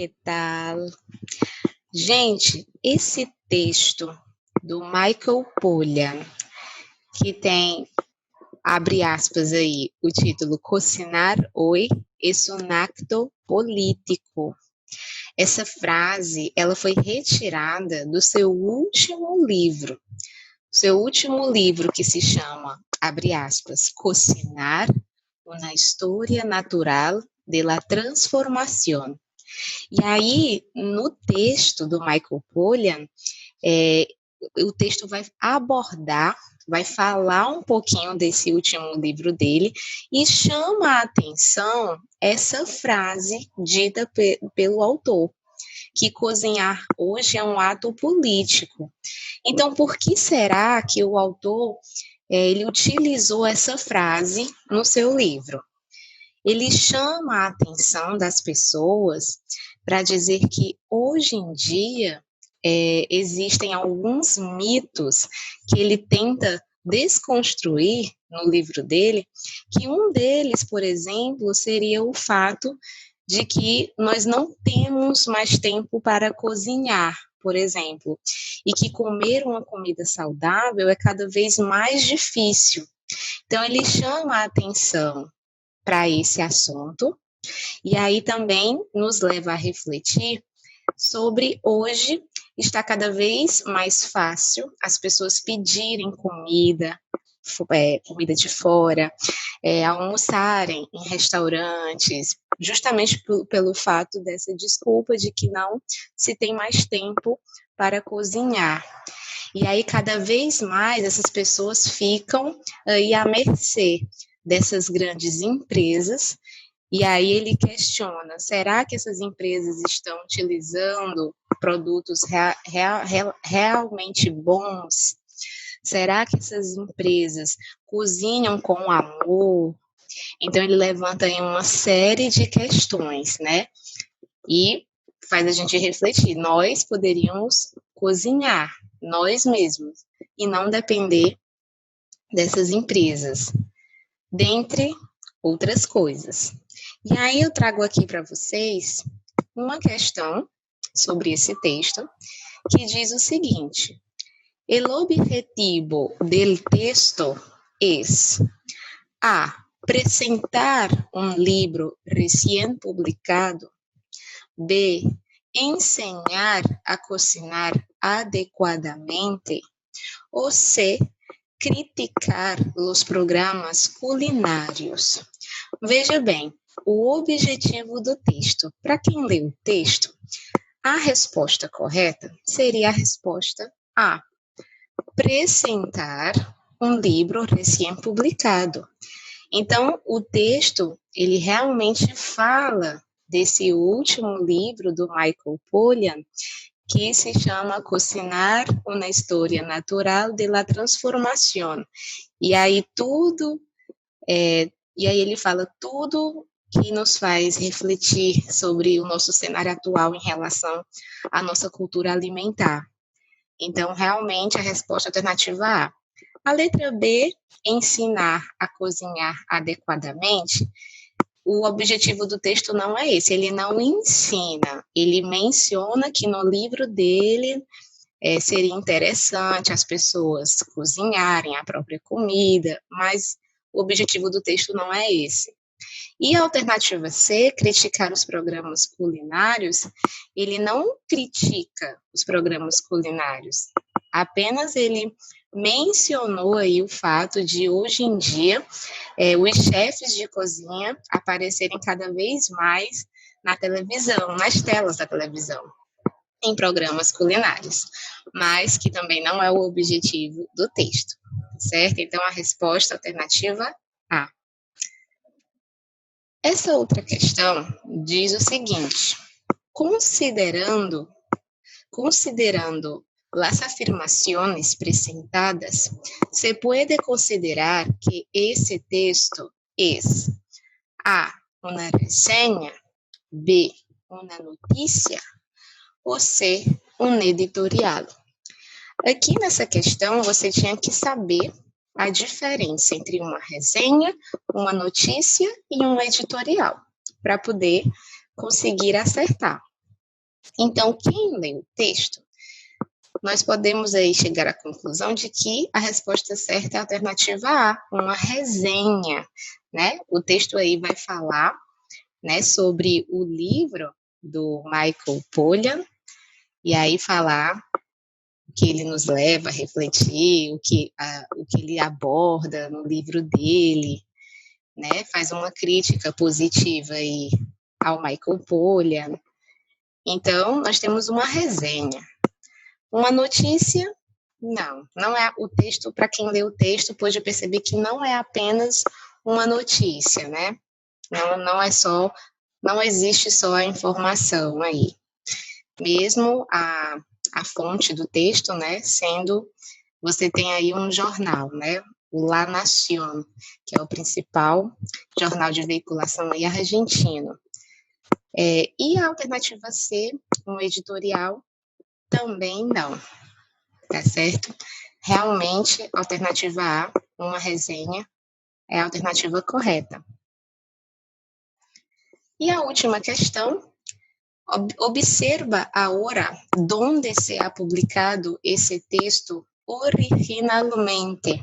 que tal? Gente, esse texto do Michael Pollan, que tem, abre aspas aí, o título Cocinar hoy es un acto político. Essa frase, ela foi retirada do seu último livro. Seu último livro que se chama, abre aspas, Cocinar, una historia natural de la transformación. E aí, no texto do Michael Pollan, o texto vai abordar, vai falar um pouquinho desse último livro dele e chama a atenção essa frase dita pelo autor, que cozinhar hoje é um ato político. Então, por que será que o autor ele utilizou essa frase no seu livro? Ele chama a atenção das pessoas para dizer que hoje em dia existem alguns mitos que ele tenta desconstruir no livro dele, que um deles, por exemplo, seria o fato de que nós não temos mais tempo para cozinhar, por exemplo, e que comer uma comida saudável é cada vez mais difícil. Então, ele chama a atenção para esse assunto, e aí também nos leva a refletir sobre hoje está cada vez mais fácil as pessoas pedirem comida de fora, almoçarem em restaurantes, justamente pelo fato dessa desculpa de que não se tem mais tempo para cozinhar. E aí, cada vez mais, essas pessoas ficam aí à mercê dessas grandes empresas. E aí ele questiona, será que essas empresas estão utilizando produtos realmente bons? Será que essas empresas cozinham com amor? Então ele levanta aí uma série de questões, né? E faz a gente refletir, nós poderíamos cozinhar, nós mesmos, e não depender dessas empresas, dentre outras coisas. E aí eu trago aqui para vocês uma questão sobre esse texto, que diz o seguinte: el objetivo del texto es A. Presentar un libro recién publicado. B. Enseñar a cocinar adecuadamente. O C. Criticar los programas culinários. Veja bem, o objetivo do texto. Para quem lê o texto, a resposta correta seria a resposta A. Presentar um livro recém-publicado. Então, o texto, ele realmente fala desse último livro do Michael Pollan, que se chama Cocinar una historia natural de la transformación. E aí ele fala tudo que nos faz refletir sobre o nosso cenário atual em relação à nossa cultura alimentar. Então, realmente, a resposta alternativa A. A letra B, ensinar a cozinhar adequadamente. O objetivo do texto não é esse, ele não ensina, ele menciona que no livro dele seria interessante as pessoas cozinharem a própria comida, mas o objetivo do texto não é esse. E a alternativa C, criticar os programas culinários, ele não critica os programas culinários, apenas ele mencionou aí o fato de, hoje em dia, os chefes de cozinha aparecerem cada vez mais na televisão, nas telas da televisão, em programas culinários, mas que também não é o objetivo do texto, certo? Então, a resposta alternativa A. Essa outra questão diz o seguinte: considerando las afirmaciones presentadas, se puede considerar que ese texto es A. Una reseña, B. Una noticia, ou C. Um editorial. Aqui nessa questão, você tinha que saber a diferença entre uma resenha, uma notícia e um editorial, para poder conseguir acertar. Então, quem lê o texto, nós podemos aí chegar à conclusão de que a resposta certa é a alternativa A, uma resenha, né? O texto aí vai falar, né, sobre o livro do Michael Pollan, e aí falar o que ele nos leva a refletir, o que ele aborda no livro dele, né? Faz uma crítica positiva aí ao Michael Pollan. Então, nós temos uma resenha. Uma notícia, não é o texto, para quem lê o texto, pode perceber que não é apenas uma notícia, né? Não existe só a informação aí. Mesmo a fonte do texto, né, você tem aí um jornal, né, o La Nación, que é o principal jornal de veiculação aí argentino. E a alternativa C, um editorial, também não, tá certo? Realmente, alternativa A, uma resenha, é a alternativa correta. E a última questão, observa agora onde se ha publicado esse texto originalmente.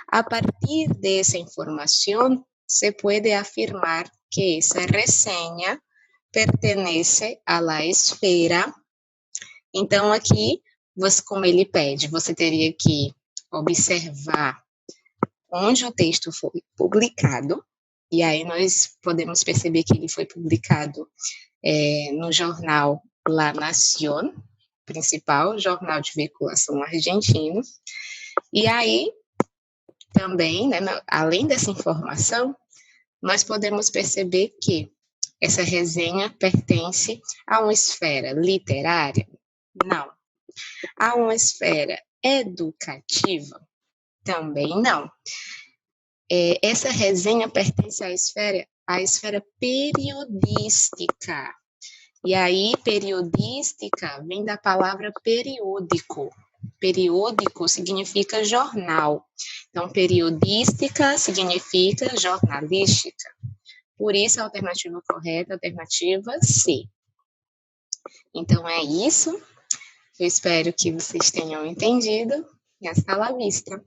A partir de esa información, se puede afirmar que esa resenha pertenece a la esfera. Então, aqui, como ele pede, você teria que observar onde o texto foi publicado, e aí nós podemos perceber que ele foi publicado no jornal La Nación, principal jornal de veiculação argentino, e aí também, né, além dessa informação, nós podemos perceber que essa resenha pertence a uma esfera literária? Não. A uma esfera educativa? Também não. Essa resenha pertence à esfera periodística. E aí, periodística vem da palavra periódico. Periódico significa jornal. Então, periodística significa jornalística. Por isso, a alternativa correta é a alternativa C. Então, é isso. Eu espero que vocês tenham entendido. E hasta la vista.